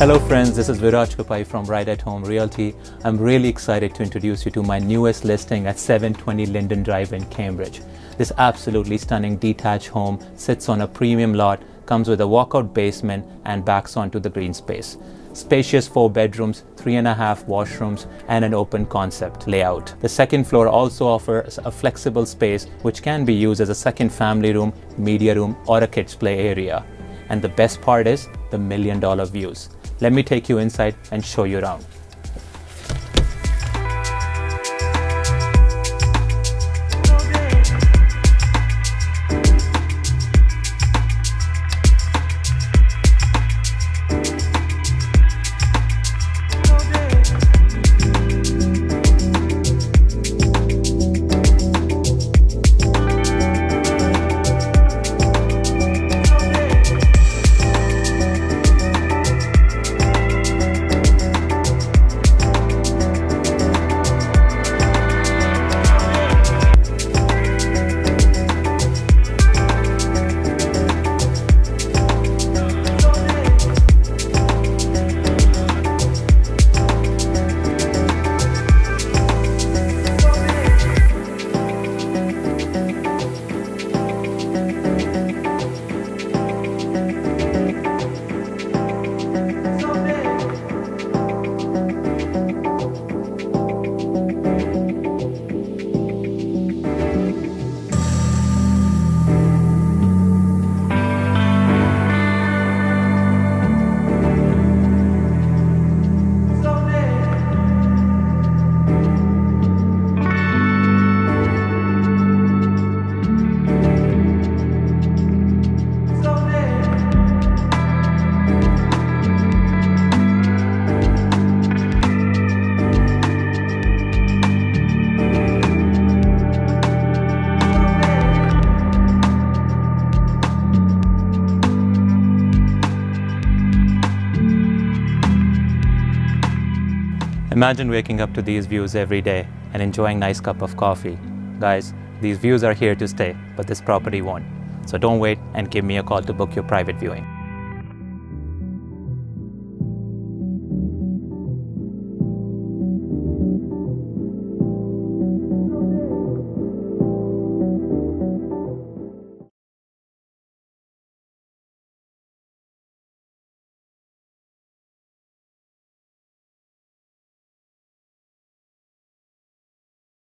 Hello friends, this is Viraj Kupai from Right at Home Realty. I'm really excited to introduce you to my newest listing at 720 Linden Drive in Cambridge. This absolutely stunning detached home sits on a premium lot, comes with a walkout basement and backs onto the green space. Spacious 4 bedrooms, 3.5 washrooms and an open concept layout. The second floor also offers a flexible space which can be used as a second family room, media room or a kids play area. And the best part is the $1 million views. Let me take you inside and show you around. Imagine waking up to these views every day and enjoying a nice cup of coffee. Guys, these views are here to stay, but this property won't. So don't wait and give me a call to book your private viewing.